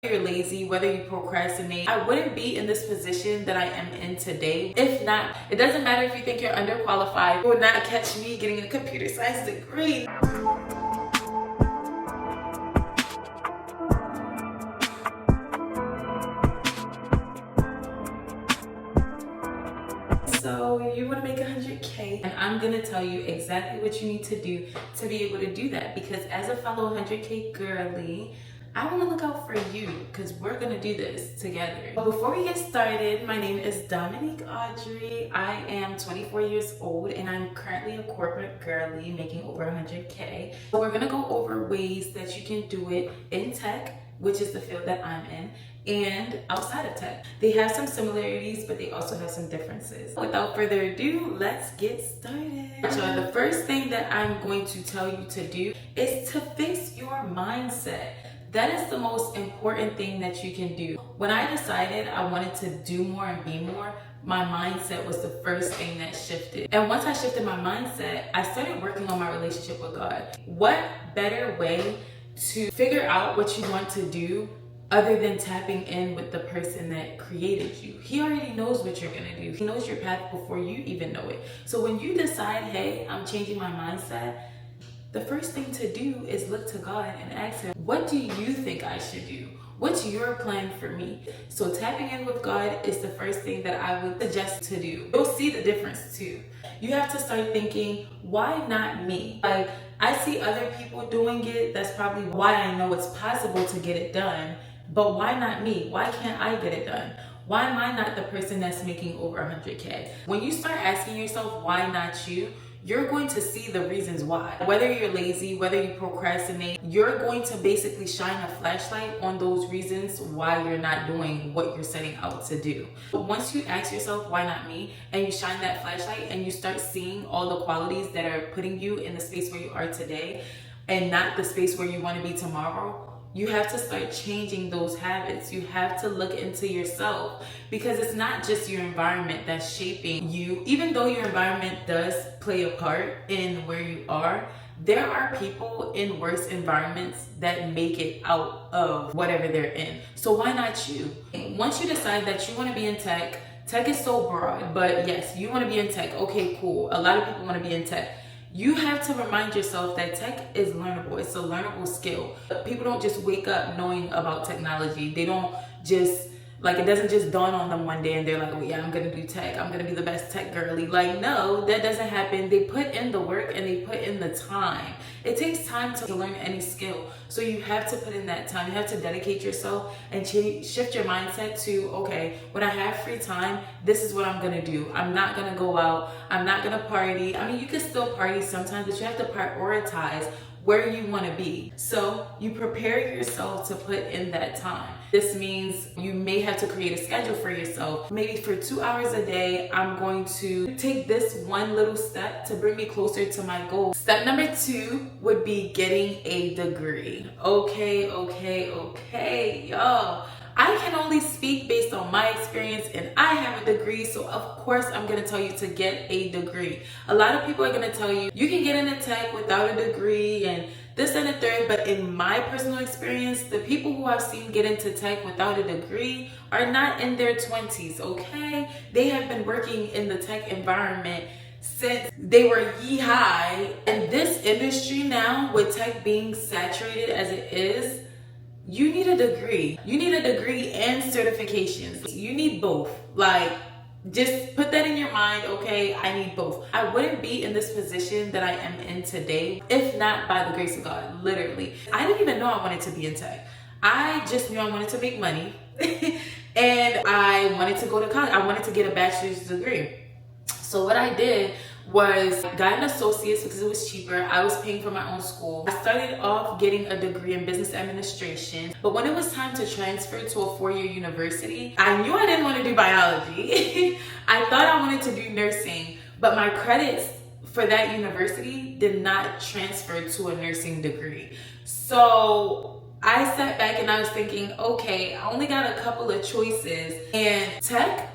You're lazy, whether you procrastinate, I wouldn't be in this position that I am in today. If not, it doesn't matter if you think you're underqualified. You will not catch me getting a computer science degree. So you want to make 100K, and I'm going to tell you exactly what you need to do to be able to do that, because as a fellow 100K girly, I want to look out for you because we're going to do this together. But before we get started, my name is Dominique Audrey. I am 24 years old and I'm currently a corporate girly making over 100K. So we're going to go over ways that you can do it in tech, which is the field that I'm in, and outside of tech. They have some similarities, but they also have some differences. Without further ado, let's get started. So the first thing that I'm going to tell you to do is to fix your mindset. That is the most important thing that you can do. When I decided I wanted to do more and be more, my mindset was the first thing that shifted. And once I shifted my mindset, I started working on my relationship with God. What better way to figure out what you want to do other than tapping in with the person that created you? He already knows what you're gonna do. He knows your path before you even know it. So when you decide, hey, I'm changing my mindset, the first thing to do is look to God and ask Him, what do you think I should do? What's your plan for me? So tapping in with God is the first thing that I would suggest to do. You'll see the difference too. You have to start thinking, why not me? Like, I see other people doing it. That's probably why I know it's possible to get it done. But why not me? Why can't I get it done? Why am I not the person that's making over 100K? When you start asking yourself, why not you? You're going to see the reasons why. Whether you're lazy, whether you procrastinate, you're going to basically shine a flashlight on those reasons why you're not doing what you're setting out to do. But once you ask yourself, why not me? And you shine that flashlight and you start seeing all the qualities that are putting you in the space where you are today and not the space where you want to be tomorrow, you have to start changing those habits. You have to look into yourself, because it's not just your environment that's shaping you. Even though your environment does play a part in where you are, there are people in worse environments that make it out of whatever they're in. So why not you? Once you decide that you want to be in tech, tech is so broad, but yes, you want to be in tech. Okay, cool. A lot of people want to be in tech. You have to remind yourself that tech is learnable. It's a learnable skill. People don't just wake up knowing about technology. They don't just, it doesn't just dawn on them one day and they're like, oh yeah, I'm gonna do tech. I'm gonna be the best tech girly. Like, no, that doesn't happen. They put in the work and they put in the time. It takes time to learn any skill. So you have to put in that time. You have to dedicate yourself and shift your mindset to, okay, when I have free time, this is what I'm gonna do. I'm not gonna go out. I'm not gonna party. I mean, you can still party sometimes, but you have to prioritize where you want to be. So you prepare yourself to put in that time. This means you may have to create a schedule for yourself. Maybe for 2 hours a day, I'm going to take this one little step to bring me closer to my goal. Step number 2 would be getting a degree. Okay, y'all. I can only speak based on my experience, and I have a degree, so of course I'm gonna tell you to get a degree. A lot of people are gonna tell you, you can get into tech without a degree and this and the third, but in my personal experience, the people who I've seen get into tech without a degree are not in their 20s, okay? They have been working in the tech environment since they were yee-high. In this industry now, with tech being saturated as it is, you need a degree. You need a degree and certifications. You need both. Just put that in your mind, okay? I need both. I wouldn't be in this position that I am in today if not by the grace of God, literally. I didn't even know I wanted to be in tech. I just knew I wanted to make money and I wanted to go to college. I wanted to get a bachelor's degree. So what I did was got an associate's because it was cheaper. I was paying for my own school. I started off getting a degree in business administration, but when it was time to transfer to a 4-year university, I knew I didn't want to do biology. I thought I wanted to do nursing, but my credits for that university did not transfer to a nursing degree. So I sat back and I was thinking, okay, I only got a couple of choices, and tech,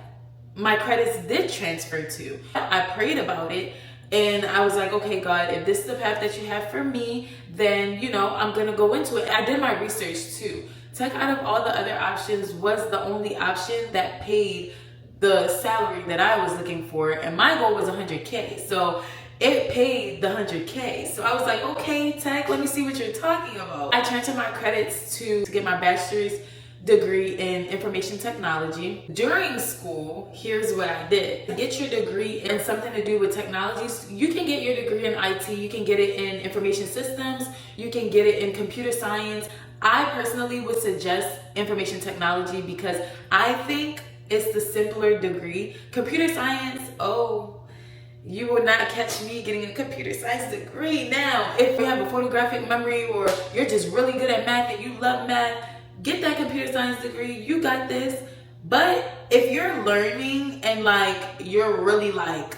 my credits did transfer to. I prayed about it and I was like, okay, God, if this is the path that you have for me, then, I'm gonna go into it. I did my research too. Tech, out of all the other options, was the only option that paid the salary that I was looking for, and my goal was 100K. So it paid the 100K. So I was like, okay, Tech, let me see what you're talking about. I turned to my credits to get my bachelor's degree in information technology. During school, here's what I did. To get your degree in something to do with technologies, you can get your degree in IT, you can get it in information systems, you can get it in computer science. I personally would suggest information technology because I think it's the simpler degree. Computer science, oh, you will not catch me getting a computer science degree. Now, if you have a photographic memory or you're just really good at math and you love math, get that computer science degree. You got this. But if you're learning and like you're really like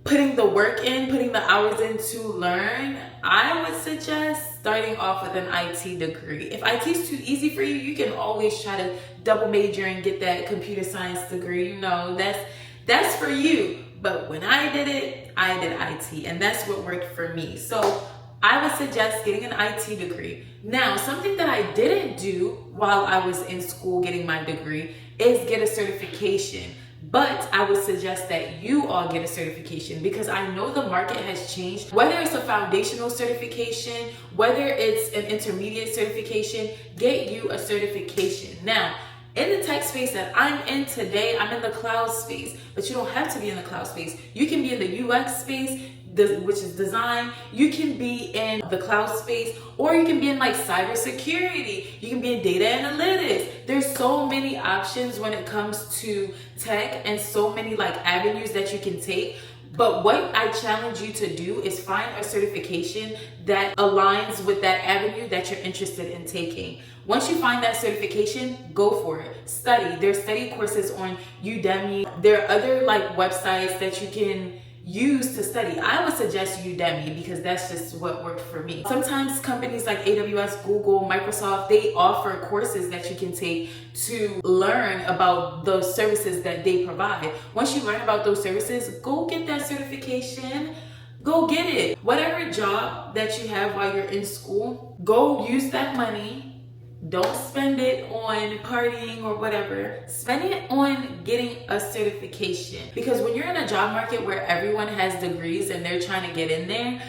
putting the work in, putting the hours in to learn, I would suggest starting off with an IT degree. If IT is too easy for you, you can always try to double major and get that computer science degree. You know, that's for you. But when I did it, I did IT, and that's what worked for me. So I would suggest getting an IT degree. Now, something that I didn't do while I was in school getting my degree is get a certification. But I would suggest that you all get a certification because I know the market has changed. Whether it's a foundational certification, whether it's an intermediate certification, get you a certification. Now, in the tech space that I'm in today, I'm in the cloud space, but you don't have to be in the cloud space. You can be in the UX space, which is design. You can be in the cloud space, or you can be in like cybersecurity. You can be in data analytics. There's so many options when it comes to tech and so many like avenues that you can take. But what I challenge you to do is find a certification that aligns with that avenue that you're interested in taking. Once you find that certification, go for it. Study. There's study courses on Udemy. There are other like websites that you can use to study. I would suggest Udemy because that's just what worked for me. Sometimes companies like AWS, Google, Microsoft, they offer courses that you can take to learn about the services that they provide. Once you learn about those services, go get that certification. Go get it. Whatever job that you have while you're in school, go use that money. Don't spend it on partying or whatever. Spend it on getting a certification. Because when you're in a job market where everyone has degrees and they're trying to get in there,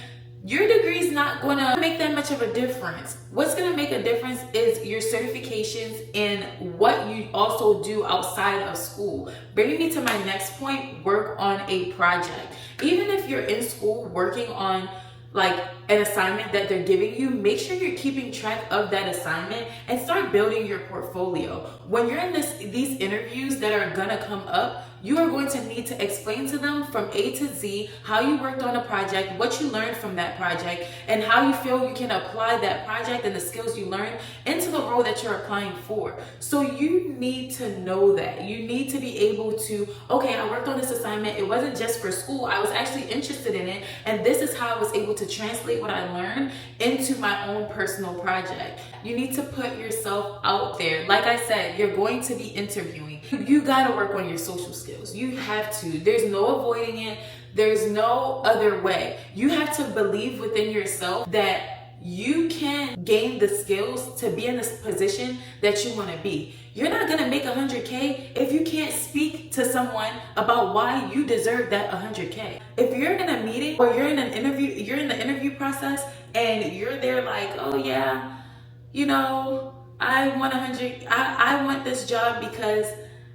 your degree is not going to make that much of a difference. What's going to make a difference is your certifications and what you also do outside of school. Bringing me to my next point, work on a project. Even if you're in school working on like an assignment that they're giving you, make sure you're keeping track of that assignment and start building your portfolio. When you're in these interviews that are gonna come up, you are going to need to explain to them from A to Z how you worked on a project, what you learned from that project, and how you feel you can apply that project and the skills you learned into the role that you're applying for. So you need to know that. You need to be able to, okay, I worked on this assignment. It wasn't just for school. I was actually interested in it, and this is how I was able to translate what I learned into my own personal project. You need to put yourself out there. Like I said, you're going to be interviewing. You gotta work on your social skills. You have to. There's no avoiding it. There's no other way. You have to believe within yourself that you can gain the skills to be in this position that you want to be. You're not gonna make 100K if you can't speak to someone about why you deserve that 100K. If you're in a meeting or you're in an interview, you're in the interview process and you're there like, oh yeah, you know, I want 100. I want this job because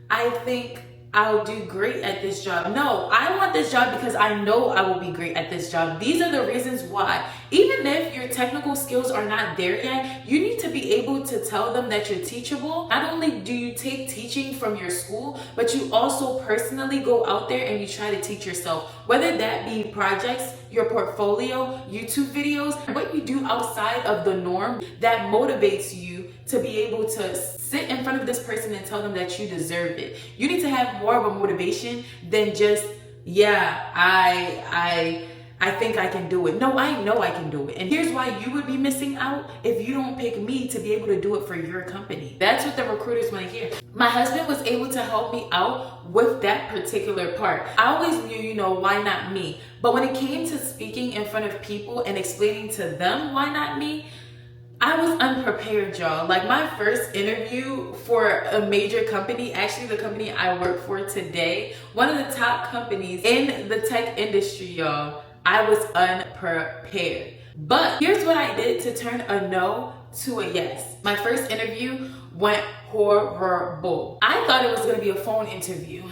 I think I'll do great at this job. No, I want this job because I know I will be great at this job. These are the reasons why. Even if your technical skills are not there yet, you need to be able to tell them that you're teachable. Not only do you take teaching from your school, but you also personally go out there and you try to teach yourself. Whether that be projects, your portfolio, YouTube videos, what you do outside of the norm that motivates you to be able to sit in front of this person and tell them that you deserve it. You need to have more of a motivation than just, yeah, I think I can do it. No, I know I can do it. And here's why you would be missing out if you don't pick me to be able to do it for your company. That's what the recruiters want to hear. My husband was able to help me out with that particular part. I always knew, you know, why not me? But when it came to speaking in front of people and explaining to them why not me, I was unprepared, y'all. Like my first interview for a major company, actually the company I work for today, one of the top companies in the tech industry, y'all, I was unprepared. But here's what I did to turn a no to a yes. My first interview went horrible. I thought it was gonna be a phone interview.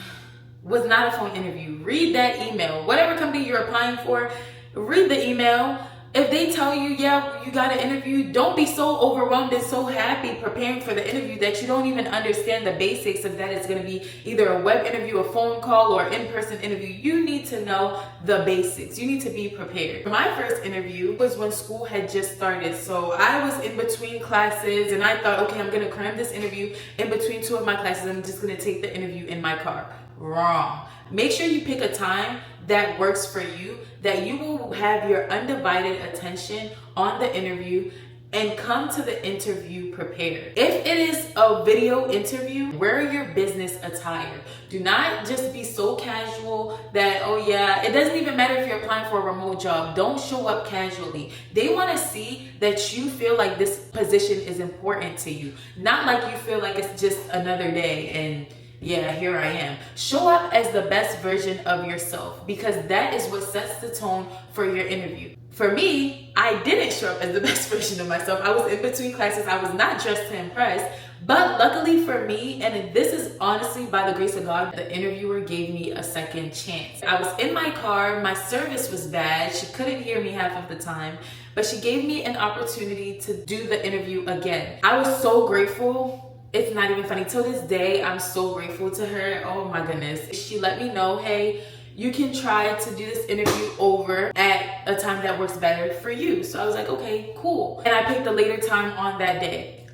Was not a phone interview. Read that email. Whatever company you're applying for, read the email. If they tell you, yeah, you got an interview, don't be so overwhelmed and so happy preparing for the interview that you don't even understand the basics of that. It's going to be either a web interview, a phone call, or in-person interview. You need to know the basics. You need to be prepared. My first interview was when school had just started. So I was in between classes and I thought, okay, I'm going to cram this interview in between two of my classes. I'm just going to take the interview in my car. Wrong. Make sure you pick a time that works for you, that you will have your undivided attention on the interview and come to the interview prepared. If it is a video interview, wear your business attire. Do not just be so casual that, oh yeah, it doesn't even matter if you're applying for a remote job. Don't show up casually. They want to see that you feel like this position is important to you, not like you feel like it's just another day and yeah, here I am. Show up as the best version of yourself because that is what sets the tone for your interview. For me, I didn't show up as the best version of myself. I was in between classes. I was not dressed to impress. But luckily for me, and this is honestly by the grace of God, the interviewer gave me a second chance. I was in my car. My service was bad. She couldn't hear me half of the time. But she gave me an opportunity to do the interview again. I was so grateful. It's not even funny. Till this day, I'm so grateful to her. Oh my goodness. She let me know, hey, you can try to do this interview over at a time that works better for you. So I was like, okay, cool. And I picked a later time on that day.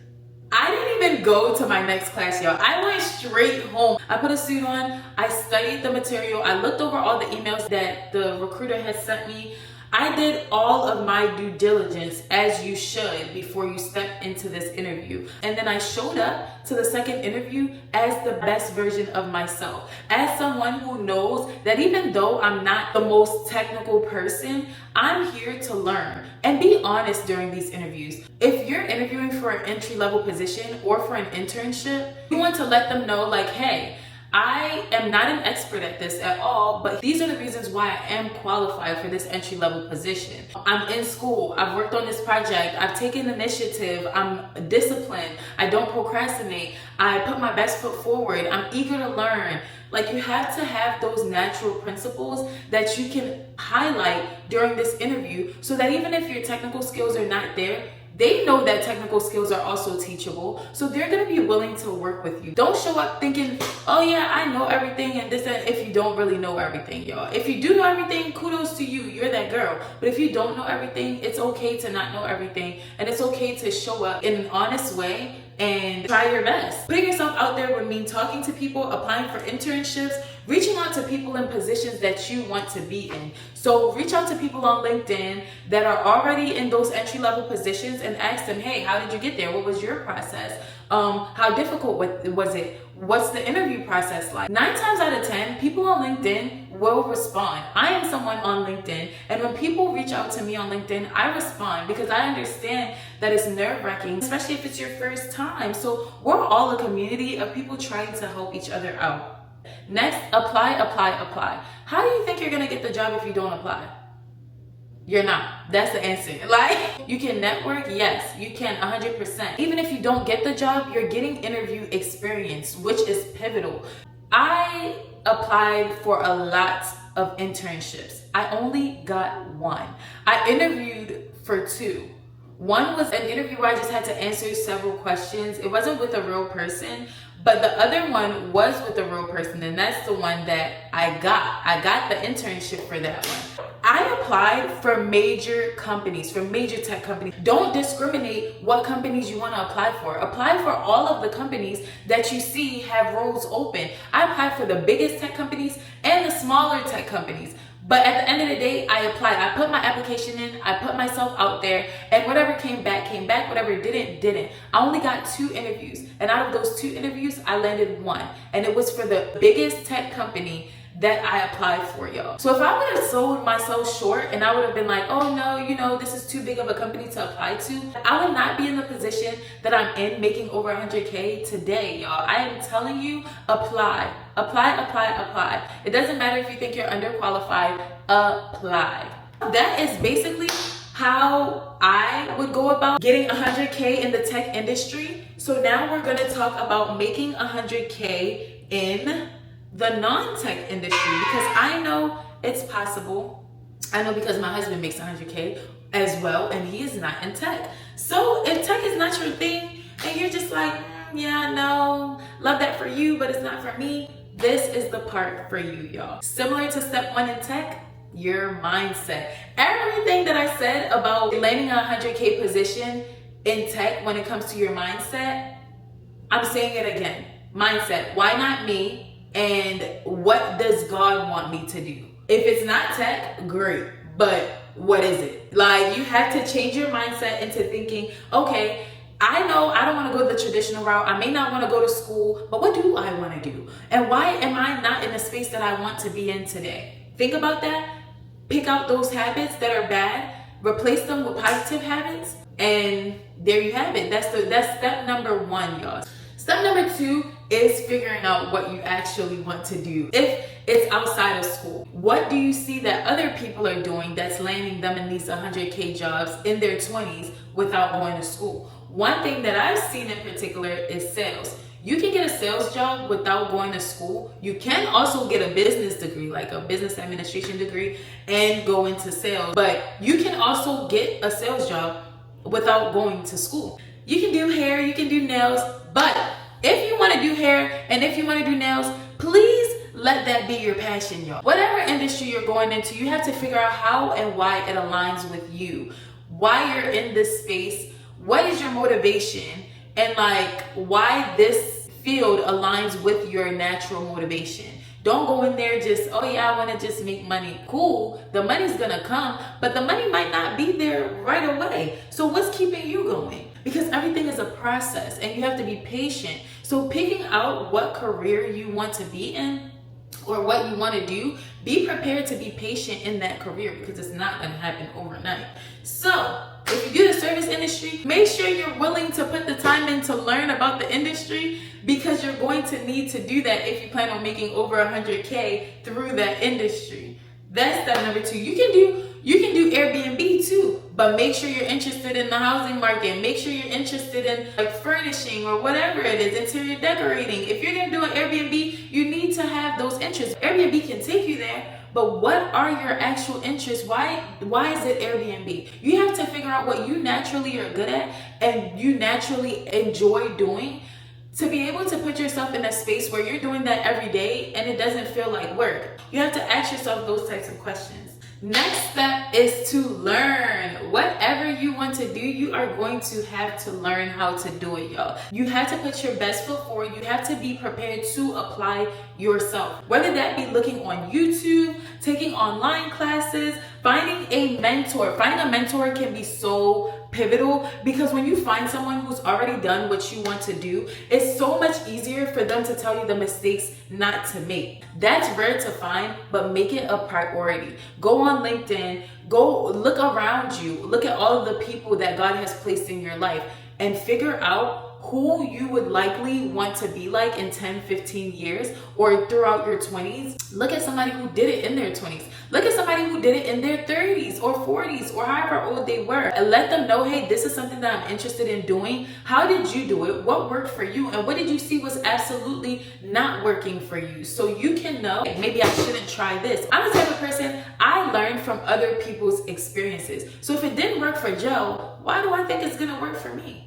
I didn't even go to my next class, y'all. I went straight home. I put a suit on. I studied the material. I looked over all the emails that the recruiter had sent me. I did all of my due diligence as you should before you step into this interview. And then I showed up to the second interview as the best version of myself. As someone who knows that even though I'm not the most technical person, I'm here to learn and be honest during these interviews. If you're interviewing for an entry-level position or for an internship, you want to let them know like, hey, I am not an expert at this at all, but these are the reasons why I am qualified for this entry-level position. I'm in school, I've worked on this project, I've taken initiative, I'm disciplined, I don't procrastinate, I put my best foot forward, I'm eager to learn. Like you have to have those natural principles that you can highlight during this interview so that even if your technical skills are not there, they know that technical skills are also teachable, so they're gonna be willing to work with you. Don't show up thinking, oh yeah, I know everything and this and if you don't really know everything, y'all. If you do know everything, kudos to you, you're that girl. But if you don't know everything, it's okay to not know everything, and it's okay to show up in an honest way and try your best. Putting yourself out there would mean talking to people, applying for internships, reaching out to people in positions that you want to be in. So reach out to people on LinkedIn that are already in those entry-level positions and ask them, hey, how did you get there? What was your process? How difficult was it? What's the interview process like? 9 times out of 10, people on LinkedIn will respond. I am someone on LinkedIn, and when people reach out to me on LinkedIn, I respond because I understand that it's nerve-wracking, especially if it's your first time. So we're all a community of people trying to help each other out. Next, apply, apply, apply. How do you think you're gonna get the job if you don't apply? You're not. That's the answer. Like, you can network, yes, you can 100%. Even if you don't get the job, you're getting interview experience, which is pivotal. I applied for a lot of internships. I only got one. I interviewed for 2. One was an interview where I just had to answer several questions. It wasn't with a real person, but the other one was with a real person, and that's the one that I got. I got the internship for that one. I applied for major companies, for major tech companies. Don't discriminate what companies you want to apply for. Apply for all of the companies that you see have roles open. I applied for the biggest tech companies and the smaller tech companies. But at the end of the day, I applied. I put my application in, I put myself out there, and whatever came back, whatever didn't. I only got 2 interviews, and out of those 2 interviews, I landed 1. And it was for the biggest tech company that I applied for, y'all. So if I would have sold myself short and I would have been like, oh no, you know, this is too big of a company to apply to, I would not be in the position that I'm in, making over 100K today, y'all. I am telling you, apply. It doesn't matter if you think you're underqualified, apply. That is basically how I would go about getting 100K in the tech industry. So now we're gonna talk about making 100K in the non-tech industry, because I know it's possible. I know because my husband makes 100K as well, and he is not in tech. So if tech is not your thing and you're just like, yeah, no, love that for you, but it's not for me, this is the part for you, y'all. Similar to step 1 in tech, your mindset. Everything that I said about landing a 100K position in tech when it comes to your mindset, I'm saying it again. Mindset. Why not me? And what does God want me to do? If it's not tech, great. But what is it? Like, you have to change your mindset into thinking, okay, I know I don't want to go the traditional route. I may not want to go to school, but what do I want to do? And why am I not in a space that I want to be in today? Think about that. Pick out those habits that are bad, replace them with positive habits, and there you have it. That's step number 1, y'all. Step number 2 is figuring out what you actually want to do. If it's outside of school, what do you see that other people are doing that's landing them in these 100K jobs in their 20s without going to school? One thing that I've seen in particular is sales. You can get a sales job without going to school. You can also get a business degree, like a business administration degree, and go into sales. But you can also get a sales job without going to school. You can do hair, you can do nails, but if you want to do hair and if you want to do nails, please let that be your passion, y'all. Whatever industry you're going into, you have to figure out how and why it aligns with you. Why you're in this space, what is your motivation, and like why this field aligns with your natural motivation. Don't go in there just, oh yeah, I want to just make money. Cool, the money's gonna come, but the money might not be there right away. So what's keeping you going? Because everything is a process and you have to be patient. So picking out what career you want to be in or what you want to do, be prepared to be patient in that career, because it's not going to happen overnight. So if you do the service industry, make sure you're willing to put the time in to learn about the industry, because you're going to need to do that if you plan on making over 100K through that industry. That's step number 2. You can do Airbnb too, but make sure you're interested in the housing market. Make sure you're interested in like furnishing or whatever it is, interior decorating. If you're gonna do an Airbnb, you need to have those interests. Airbnb can take you there, but what are your actual interests? Why is it Airbnb? You have to figure out what you naturally are good at and you naturally enjoy doing, to be able to put yourself in a space where you're doing that every day and it doesn't feel like work. You have to ask yourself those types of questions. Next step is to learn. Whatever you want to do, you are going to have to learn how to do it, y'all. You have to put your best foot forward. You have to be prepared to apply yourself. Whether that be looking on YouTube, taking online classes, finding a mentor. Finding a mentor can be so pivotal, because when you find someone who's already done what you want to do, it's so much easier for them to tell you the mistakes not to make. That's rare to find, but make it a priority. Go on LinkedIn, go look around you, look at all of the people that God has placed in your life, and figure out who you would likely want to be like in 10, 15 years or throughout your 20s. Look at somebody who did it in their 20s. Look at somebody who did it in their 30s or 40s or however old they were, and let them know, hey, this is something that I'm interested in doing. How did you do it? What worked for you? And what did you see was absolutely not working for you? So you can know, maybe I shouldn't try this. I'm the type of person, I learn from other people's experiences. So if it didn't work for Joe, why do I think it's gonna work for me?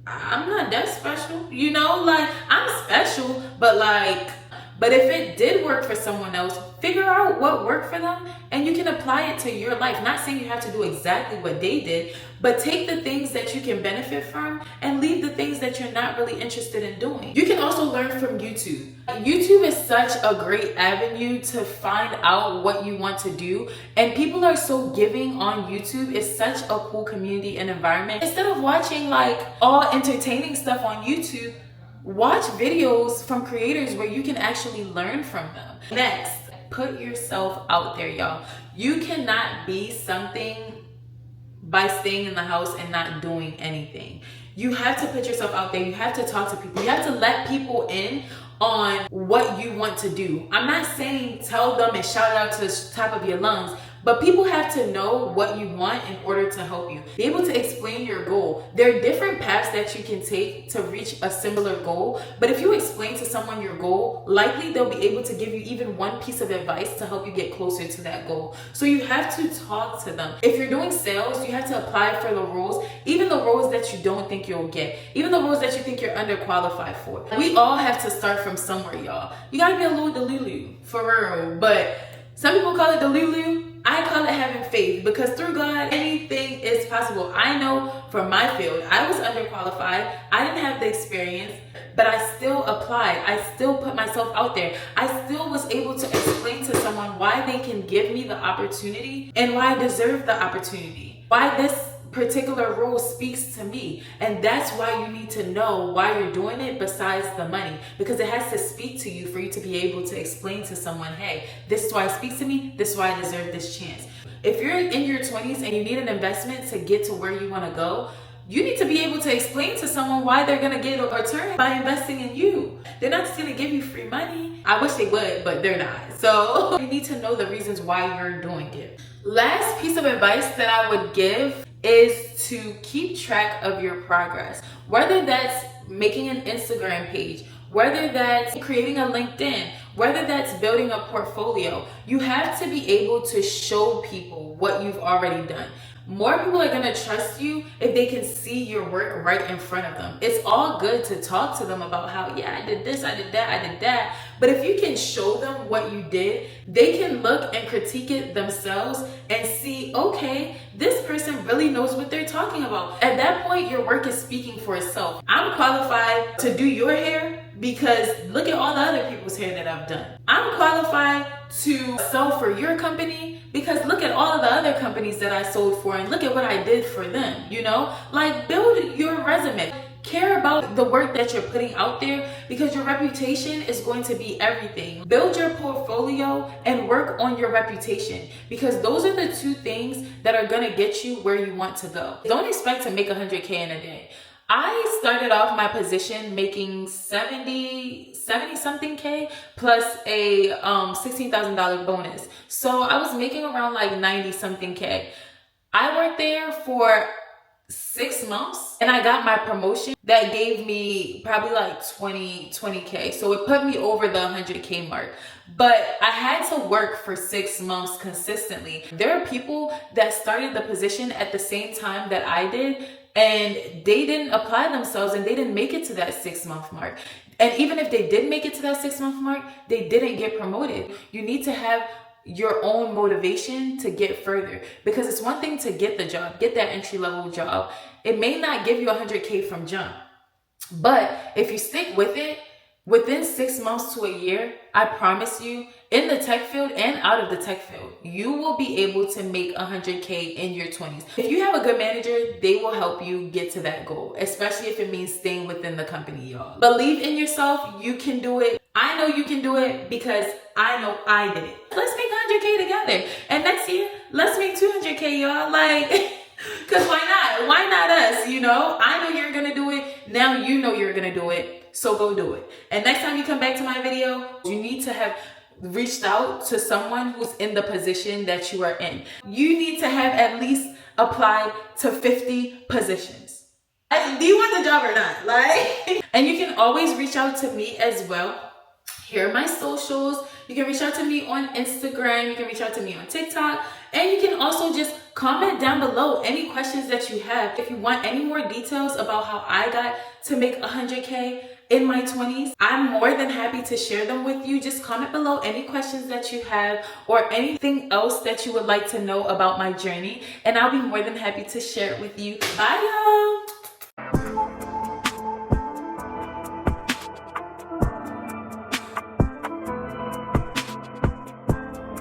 I'm not that special, you know, like I'm special, but if it did work for someone else, figure out what worked for them and you can apply it to your life. Not saying you have to do exactly what they did, but take the things that you can benefit from and leave the things that you're not really interested in doing. You can also learn from YouTube. YouTube is such a great avenue to find out what you want to do, and people are so giving on YouTube. It's such a cool community and environment. Instead of watching like all entertaining stuff on YouTube, watch videos from creators where you can actually learn from them. Next, put yourself out there, y'all. You cannot be something by staying in the house and not doing anything. You have to put yourself out there. You have to talk to people. You have to let people in on what you want to do. I'm not saying tell them and shout it out to the top of your lungs, but people have to know what you want in order to help you. Be able to explain your goal. There are different paths that you can take to reach a similar goal, but if you explain to someone your goal, likely they'll be able to give you even one piece of advice to help you get closer to that goal. So you have to talk to them. If you're doing sales, you have to apply for the roles, even the roles that you don't think you'll get, even the roles that you think you're underqualified for. We all have to start from somewhere, y'all. You gotta be a little delulu, for real, but some people call it delulu. I call it having faith, because through God, anything is possible. I know from my field, I was underqualified. I didn't have the experience, but I still applied. I still put myself out there. I still was able to explain to someone why they can give me the opportunity and why I deserve the opportunity, why this particular role speaks to me. And that's why you need to know why you're doing it besides the money, because it has to speak to you for you to be able to explain to someone, hey, this is why it speaks to me, this is why I deserve this chance. If you're in your 20s and you need an investment to get to where you want to go, you need to be able to explain to someone why they're going to get a return by investing in you. They're not just going to give you free money. I wish they would, but they're not. So you need to know the reasons why you're doing it. Last piece of advice that I would give is to keep track of your progress. Whether that's making an Instagram page, whether that's creating a LinkedIn, whether that's building a portfolio, you have to be able to show people what you've already done. More people are gonna trust you if they can see your work right in front of them. It's all good to talk to them about how, yeah, I did this, I did that, I did that. But if you can show them what you did, they can look and critique it themselves and see, okay, this person really knows what they're talking about. At that point, your work is speaking for itself. I'm qualified to do your hair because look at all the other people's hair that I've done. I'm qualified to sell for your company because look at all of the other companies that I sold for and look at what I did for them, you know? Like, build your resume. Care about the work that you're putting out there because your reputation is going to be everything. Build your portfolio and work on your reputation because those are the two things that are gonna get you where you want to go. Don't expect to make 100K in a day. I started off my position making 70 something K plus a $16,000 bonus. So I was making around like 90 something K. I worked there for 6 months and I got my promotion that gave me probably like 20K. So it put me over the 100K mark. But I had to work for 6 months consistently. There are people that started the position at the same time that I did, and they didn't apply themselves and they didn't make it to that 6 month mark. And even if they did make it to that 6 month mark, they didn't get promoted. You need to have your own motivation to get further, because it's one thing to get the job, get that entry level job. It may not give you 100K from jump, but if you stick with it, within 6 months to a year, I promise you, in the tech field and out of the tech field, you will be able to make 100K in your 20s. If you have a good manager, they will help you get to that goal, especially if it means staying within the company, y'all. Believe in yourself, you can do it. I know you can do it because I know I did it. Let's make 100K together. And next year, let's make 200K, y'all. Like, because why not? Why not us, you know? I know you're going to do it. Now you know you're going to do it. So go do it. And next time you come back to my video, you need to have reached out to someone who's in the position that you are in. You need to have at least applied to 50 positions. Do you want the job or not? Like, and you can always reach out to me as well. Here are my socials. You can reach out to me on Instagram. You can reach out to me on TikTok. And you can also just comment down below any questions that you have. If you want any more details about how I got to make 100K in my 20s, I'm more than happy to share them with you. Just comment below any questions that you have or anything else that you would like to know about my journey, and I'll be more than happy to share it with you. Bye, y'all.